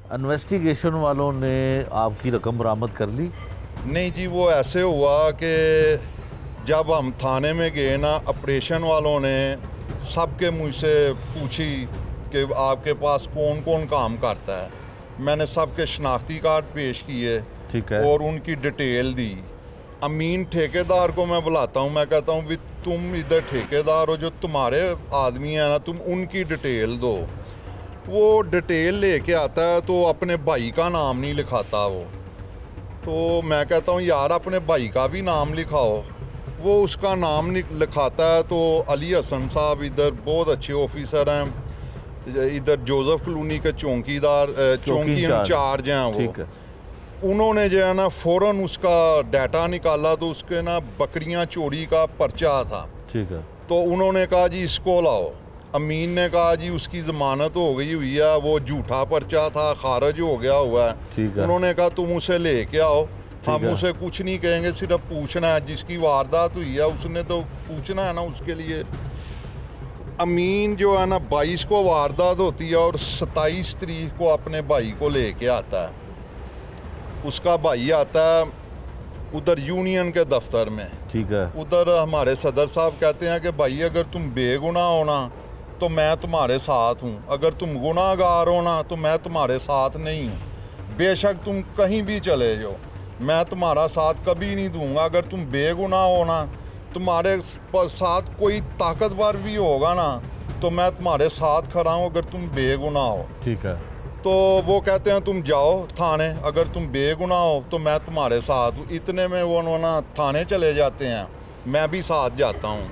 Investigation वालों ने आपकी रकम बरामद कर ली? नहीं जी, वो ऐसे हुआ कि जब हम थाने में गए ना, ऑपरेशन वालों ने सबके मुँह से पूछी कि आपके पास कौन कौन काम करता है। मैंने सबके शनाख्ती कार्ड पेश किए, ठीक है। और उनकी डिटेल दी। अमीन ठेकेदार को मैं बुलाता हूँ, मैं कहता हूँ भी तुम इधर ठेकेदार हो, जो तुम्हारे आदमी हैं ना, तुम उनकी डिटेल दो। वो डिटेल लेके आता है तो अपने भाई का नाम नहीं लिखाता वो। तो मैं कहता हूँ यार अपने भाई का भी नाम लिखाओ। वो उसका नाम लिखाता है। तो अली हसन साहब इधर बहुत अच्छे ऑफिसर हैं, इधर जोसेफ कॉलोनी के चौकीदार चौकी इंचार्ज हैं वो। ठीक है। उन्होंने जो है ना फ़ौरन उसका डाटा निकाला, तो उसके ना बकरियां चोरी का पर्चा था। ठीक है। तो उन्होंने कहा जी इसको लाओ। अमीन ने कहा जी उसकी ज़मानत हो गई हुई है, वो झूठा पर्चा था, खारिज हो गया हुआ है। ठीक है। उन्होंने कहा तुम उसे लेके आओ, हम है। उसे कुछ नहीं कहेंगे, सिर्फ पूछना है। जिसकी वारदात हुई है उसने तो पूछना है ना उसके लिए। अमीन जो है ना 22 को वारदात होती है और 27 तारीख को अपने भाई को लेके आता है। उसका भाई आता है उधर यूनियन के दफ्तर में। ठीक है। उधर हमारे सदर साहब कहते हैं कि भाई अगर तुम बेगुनाह हो ना तो मैं तुम्हारे साथ हूँ, अगर तुम गुनाहगार हो ना तो मैं तुम्हारे साथ नहीं हूँ। बेशक तुम कहीं भी चले जाओ, मैं तुम्हारा साथ कभी नहीं दूंगा। अगर तुम बेगुनाह हो ना, तुम्हारे साथ कोई ताकतवर भी होगा ना तो मैं तुम्हारे साथ खड़ा हूँ, अगर तुम बेगुनाह हो। ठीक है। तो वो कहते हैं तुम जाओ थाने, अगर तुम बेगुनाह हो तो मैं तुम्हारे साथ हूँ। इतने में वो ना थाने चले जाते हैं, मैं भी साथ जाता हूँ।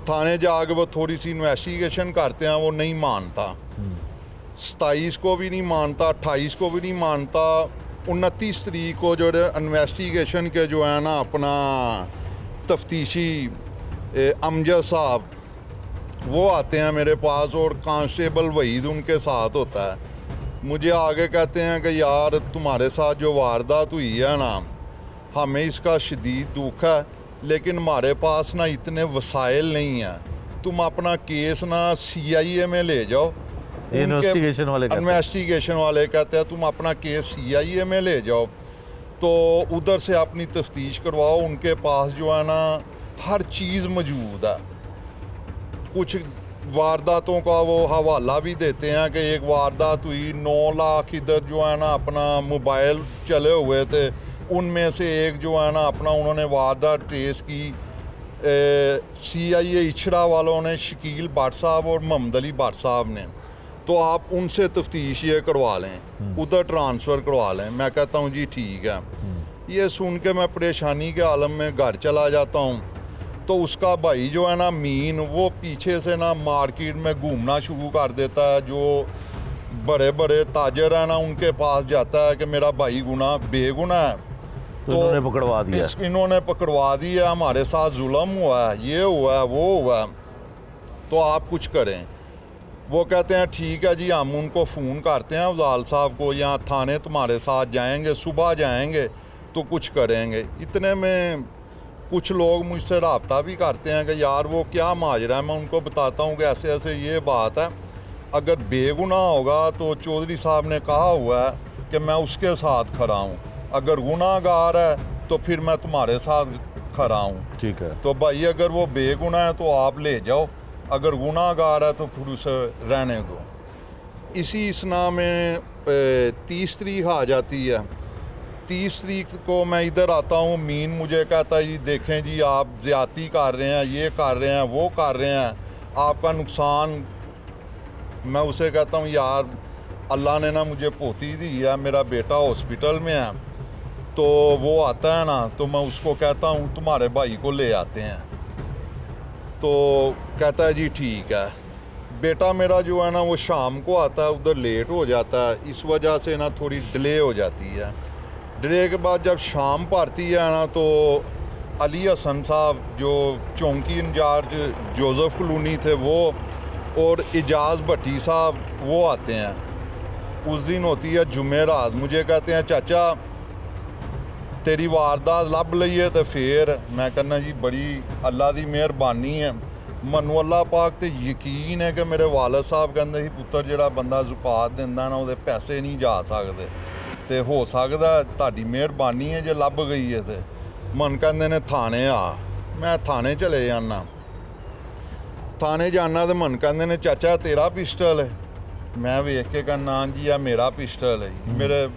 थाने जाके वो थोड़ी सी इन्वेस्टिगेशन करते हैं, वो नहीं मानता। 27 को भी नहीं मानता, 28 को भी नहीं मानता। 29 तारीख को जो इन्वेस्टिगेशन के जो है ना अपना तफ्तीशी अमजद साहब वो आते हैं मेरे पास, और कांस्टेबल वहीद उनके साथ होता है। मुझे आगे कहते हैं कि यार तुम्हारे साथ जो वारदात हुई है ना, हमें इसका शदीद दुख है, लेकिन हमारे पास ना इतने वसाइल नहीं हैं। तुम अपना केस ना CIA में ले जाओ। इन्वेस्टिगेशन वाले कहते हैं तुम अपना केस CIA में ले जाओ, तो उधर से अपनी तफ्तीश करवाओ। उनके पास जो है ना हर चीज़ मौजूद है। कुछ वारदातों का वो हवाला भी देते हैं कि एक वारदात हुई, 9 लाख इधर जो है ना अपना मोबाइल चले हुए थे, उनमें से एक जो है ना अपना उन्होंने वारदात ट्रेस की। CIA इछड़ा वालों ने, शकील भट्ट साहब और मोहम्मद अली भट्ट साहब ने। तो आप उनसे तफ्तीश ये करवा लें, उधर ट्रांसफ़र करवा लें। मैं कहता हूँ जी ठीक है। ये सुन के मैं परेशानी के आलम में घर चला जाता हूँ। तो उसका भाई जो है ना मीन, वो पीछे से ना मार्केट में घूमना शुरू कर देता है। जो बड़े बड़े ताजर हैं ना उनके पास जाता है कि मेरा भाई बेगुनाह है, तो इन्होंने पकड़वा दिया। इन्होंने पकड़वा दिया, हमारे साथ जुल्म हुआ है, ये हुआ है, वो हुआ है, तो आप कुछ करें। वो कहते हैं ठीक है जी, हम उनको फ़ोन करते हैं अफजाल साहब को, यहाँ थाने तुम्हारे साथ जाएंगे, सुबह जाएंगे तो कुछ करेंगे। इतने में कुछ लोग मुझसे रब्ता भी करते हैं कि यार वो क्या माजरा है। मैं उनको बताता हूँ कि ऐसे ऐसे ये बात है, अगर बेगुनाह होगा तो चौधरी साहब ने कहा हुआ है कि मैं उसके साथ खड़ा हूँ, अगर गुनाहगार है तो फिर मैं तुम्हारे साथ खड़ा हूँ। ठीक है। तो भाई अगर वो बेगुनाह है तो आप ले जाओ, अगर गुनाहगार है तो फिर उसे रहने दो। इसी इसना में 30 तारीख आ जाती है। 30 तारीख को मैं इधर आता हूँ। मीन मुझे कहता है जी देखें जी आप ज़्यादती कर रहे हैं, ये कर रहे हैं, वो कर रहे हैं, आपका नुकसान। मैं उसे कहता हूँ यार अल्लाह ने ना मुझे पोती दी है, मेरा बेटा हॉस्पिटल में है। तो वो आता है ना, तो मैं उसको कहता हूँ तुम्हारे भाई को ले आते हैं। तो कहता है जी ठीक है। बेटा मेरा जो है ना वो शाम को आता है, उधर लेट हो जाता है, इस वजह से ना थोड़ी डिले हो जाती है। डिले के बाद जब शाम पड़ती है ना, तो अली हसन साहब जो चौकी इंचार्ज जोसेफ कॉलोनी थे वो, और एजाज भट्टी साहब वो आते हैं। उस दिन होती है जुमेरात। मुझे कहते हैं चाचा तेरी वारदात लभ लईए तो फिर। मैं कहना जी बड़ी अल्लाह की मेहरबानी है, ਮੈਨੂੰ ਅੱਲਾਹ ਪਾਕ ਤੇ ਯਕੀਨ ਹੈ ਕਿ ਮੇਰੇ ਵਾਲਦ ਸਾਹਿਬ ਕਹਿੰਦੇ ਸੀ ਪੁੱਤਰ ਜਿਹੜਾ ਬੰਦਾ ਜ਼ਕਾਤ ਦਿੰਦਾ ਨਾ ਉਹਦੇ ਪੈਸੇ ਨਹੀਂ ਜਾ ਸਕਦੇ, ਤੇ ਹੋ ਸਕਦਾ ਤੁਹਾਡੀ ਮਿਹਰਬਾਨੀ ਹੈ ਜੇ ਲੱਭ ਗਈ ਹੈ। ਤੇ ਮਨ ਕਹਿੰਦੇ ਨੇ ਥਾਣੇ ਆ, ਮੈਂ ਥਾਣੇ ਚਲੇ ਜਾਣਾ। ਥਾਣੇ ਜਾਣਾ ਤੇ ਮਨ ਕਹਿੰਦੇ ਨੇ ਚਾਚਾ ਤੇਰਾ ਪਿਸਟਲ ਹੈ। ਮੈਂ ਵੇਖ ਕੇ ਕਹਿੰਦਾ ਹਾਂ ਜੀ ਆ ਮੇਰਾ ਪਿਸਟਲ ਹੈ ਜੀ। ਮੇਰੇ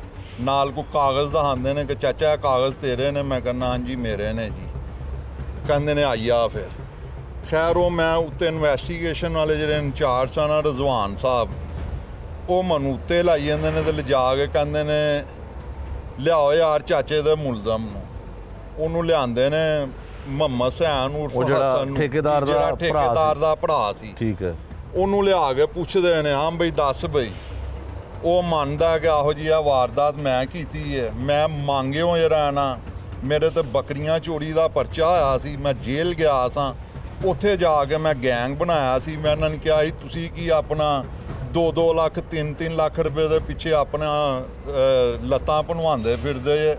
ਨਾਲ ਕੋਈ ਕਾਗਜ਼ ਦਿਖਾਉਂਦੇ ਨੇ ਕਿ ਚਾਚਾ ਇਹ ਕਾਗਜ਼ ਤੇਰੇ ਨੇ। ਮੈਂ ਕਹਿੰਦਾ ਹਾਂਜੀ ਮੇਰੇ ਨੇ ਜੀ। ਕਹਿੰਦੇ ਨੇ ਆਈ ਆ ਫਿਰ। ਖੈਰ ਉਹ ਮੈਂ ਉੱਤੇ ਇਨਵੈਸਟੀਗੇਸ਼ਨ ਵਾਲੇ ਜਿਹੜੇ ਇੰਚਾਰਜ ਸਨ ਰਜ਼ਵਾਨ ਸਾਹਿਬ, ਉਹ ਮੈਨੂੰ ਉੱਤੇ ਲਾਈ ਜਾਂਦੇ ਨੇ ਤੇ ਲਿਜਾ ਕੇ ਕਹਿੰਦੇ ਨੇ ਲਿਆਓ ਯਾਰ ਚਾਚੇ ਦੇ ਮੁਲਜ਼ਮ ਨੂੰ। ਉਹਨੂੰ ਲਿਆਂਦੇ ਨੇ ਮੁਹੰਮਦ ਸੈਨ ਉਰਫ ਉਹ ਜਿਹੜਾ ਹਸਨ ਨੂੰ, ਠੇਕੇਦਾਰ ਦਾ ਜਿਹੜਾ ਭਰਾ ਠੇਕੇਦਾਰ ਸੀ। ਦਾ ਭਰਾ ਸੀ। ਠੀਕ ਹੈ। ਉਹਨੂੰ ਲਿਆ ਕੇ ਪੁੱਛਦੇ ਨੇ ਹਾਂ ਬਈ ਦੱਸ ਬਈ। ਉਹ ਮੰਨਦਾ ਕਿ ਇਹੋ ਜਿਹੀ ਆ ਵਾਰਦਾਤ ਮੈਂ ਕੀਤੀ ਹੈ। ਮੈਂ ਮੰਗਿਓ ਜਿਹੜਾ ਨਾ ਮੇਰੇ ਤੇ ਬੱਕਰੀਆਂ ਚੋਰੀ ਦਾ ਪਰਚਾ ਹੋਇਆ ਸੀ, ਮੈਂ ਜੇਲ੍ਹ ਗਿਆ ਸਾਂ। ਉੱਥੇ ਜਾ ਕੇ ਮੈਂ ਗੈਂਗ ਬਣਾਇਆ ਸੀ। ਮੈਂ ਇਹਨਾਂ ਨੂੰ ਕਿਹਾ ਸੀ ਤੁਸੀਂ ਕੀ ਆਪਣਾ 2-2 ਲੱਖ 3-3 ਲੱਖ ਰੁਪਏ ਦੇ ਪਿੱਛੇ ਆਪਣਾ ਲੱਤਾਂ ਭਨਵਾਉਂਦੇ ਫਿਰਦੇ ਜੇ,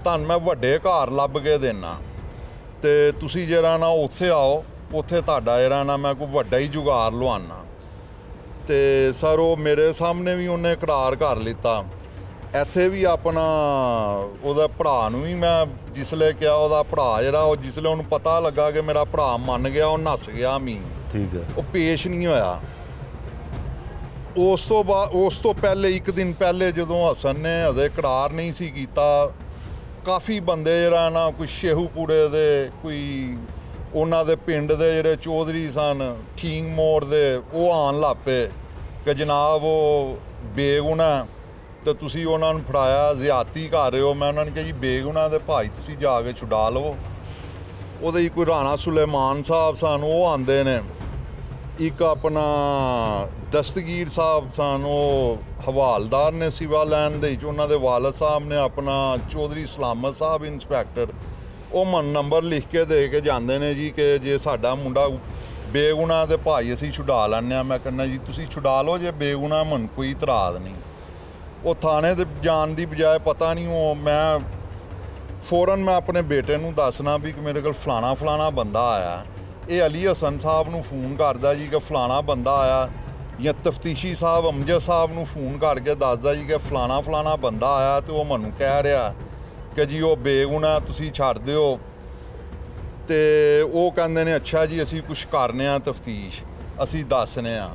ਤੁਹਾਨੂੰ ਮੈਂ ਵੱਡੇ ਘਰ ਲੱਭ ਕੇ ਦੇਣਾ ਤੇ ਤੁਸੀਂ ਜਿਹੜਾ ਨਾ ਉੱਥੇ ਆਓ, ਉੱਥੇ ਤੁਹਾਡਾ ਜਿਹੜਾ ਨਾ ਮੈਂ ਕੋਈ ਵੱਡਾ ਹੀ ਜੁਗਾੜ ਲਵਾਨਾ। ਤੇ ਸਰ ਉਹ ਮੇਰੇ ਸਾਹਮਣੇ ਵੀ ਉਹਨੇ ਇਕਰਾਰ ਕਰ ਲਿੱਤਾ। ਇੱਥੇ ਵੀ ਆਪਣਾ ਉਹਦਾ ਭਰਾ ਨੂੰ ਵੀ ਮੈਂ ਜਿਸਲੇ ਕਿਹਾ, ਉਹਦਾ ਭਰਾ ਜਿਹੜਾ ਉਹ ਜਿਸਲੇ ਉਹਨੂੰ ਪਤਾ ਲੱਗਾ ਕਿ ਮੇਰਾ ਭਰਾ ਮੰਨ ਗਿਆ, ਉਹ ਨੱਸ ਗਿਆ ਮੀਂਹ। ਠੀਕ ਹੈ। ਉਹ ਪੇਸ਼ ਨਹੀਂ ਹੋਇਆ। ਉਸ ਤੋਂ ਬਾਅਦ ਉਸ ਤੋਂ ਪਹਿਲੇ ਇੱਕ ਦਿਨ ਪਹਿਲੇ ਜਦੋਂ ਹਸਨ ਨੇ ਹਜੇ ਇਕਰਾਰ ਨਹੀਂ ਸੀ ਕੀਤਾ, ਕਾਫੀ ਬੰਦੇ ਜਿਹੜਾ ਨਾ ਕੋਈ ਸ਼ੇਹੂਪੁਰੇ ਦੇ, ਕੋਈ ਉਹਨਾਂ ਦੇ ਪਿੰਡ ਦੇ ਜਿਹੜੇ ਚੌਧਰੀ ਸਨ ਠੀਂਗ ਮੋੜ ਦੇ, ਉਹ ਆਉਣ ਲੱਗ ਪਏ ਕਿ ਜਨਾਬ ਉਹ ਬੇਗੁਨਾਹ ਤੇ ਤੁਸੀਂ ਉਹਨਾਂ ਨੂੰ ਫੜਾਇਆ, ਜ਼ਿਆਦਤੀ ਕਰ ਰਹੇ ਹੋ। ਮੈਂ ਉਹਨਾਂ ਨੂੰ ਕਿਹਾ ਜੀ ਬੇਗੁਨਾਹ ਦੇ ਭਾਈ ਤੁਸੀਂ ਜਾ ਕੇ ਛੁਡਾ ਲਵੋ। ਉਹਦੇ ਹੀ ਕੋਈ ਰਾਣਾ ਸੁਲੇਮਾਨ ਸਾਹਿਬ ਸਨ, ਉਹ ਆਉਂਦੇ ਨੇ। ਇੱਕ ਆਪਣਾ ਦਸਤਗੀਰ ਸਾਹਿਬ ਸਨ, ਉਹ ਹਵਾਲਦਾਰ ਨੇ ਸਿਵਾ ਲੈਣ ਦੇ ਵਿੱਚ। ਉਹਨਾਂ ਦੇ ਵਾਲਦ ਸਾਹਿਬ ਨੇ ਆਪਣਾ ਚੌਧਰੀ ਸਲਾਮਤ ਸਾਹਿਬ ਇੰਸਪੈਕਟਰ, ਉਹ ਮਨ ਨੰਬਰ ਲਿਖ ਕੇ ਦੇ ਕੇ ਜਾਂਦੇ ਨੇ ਜੀ ਕਿ ਜੇ ਸਾਡਾ ਮੁੰਡਾ ਬੇਗੁਨਾਹ ਦੇ ਭਾਈ ਅਸੀਂ ਛੁਡਾ ਲੈਂਦੇ ਹਾਂ। ਮੈਂ ਕਹਿੰਦਾ ਜੀ ਤੁਸੀਂ ਛੁਡਾ ਲਓ, ਜੇ ਬੇਗੁਨਾਹ ਮਨ ਕੋਈ ਇਤਰਾਜ਼ ਨਹੀਂ। ਉਹ ਥਾਣੇ ਤੇ ਜਾਣ ਦੀ ਬਜਾਏ ਪਤਾ ਨਹੀਂ ਉਹ ਮੈਂ ਫੌਰਨ ਮੈਂ ਆਪਣੇ ਬੇਟੇ ਨੂੰ ਦੱਸਣਾ ਵੀ ਕਿ ਮੇਰੇ ਕੋਲ ਫਲਾਣਾ ਬੰਦਾ ਆਇਆ। ਇਹ ਅਲੀ ਹਸਨ ਸਾਹਿਬ ਨੂੰ ਫੋਨ ਕਰਦਾ ਜੀ ਕਿ ਫਲਾਣਾ ਬੰਦਾ ਆਇਆ, ਜਾਂ ਤਫਤੀਸ਼ੀ ਸਾਹਿਬ ਅਮਜਦ ਸਾਹਿਬ ਨੂੰ ਫੋਨ ਕਰਕੇ ਦੱਸਦਾ ਜੀ ਕਿ ਫਲਾਣਾ ਬੰਦਾ ਆਇਆ ਤੇ ਉਹ ਮੈਨੂੰ ਕਹਿ ਰਿਹਾ ਕਿ ਜੀ ਉਹ ਬੇਗੁਨਾਹ ਤੁਸੀਂ ਛੱਡ ਦਿਓ। ਤੇ ਉਹ ਕਹਿੰਦੇ ਨੇ ਅੱਛਾ ਜੀ ਅਸੀਂ ਕੁਛ ਕਰਨੇ ਆ ਤਫਤੀਸ਼, ਅਸੀਂ ਦੱਸਨੇ ਆ।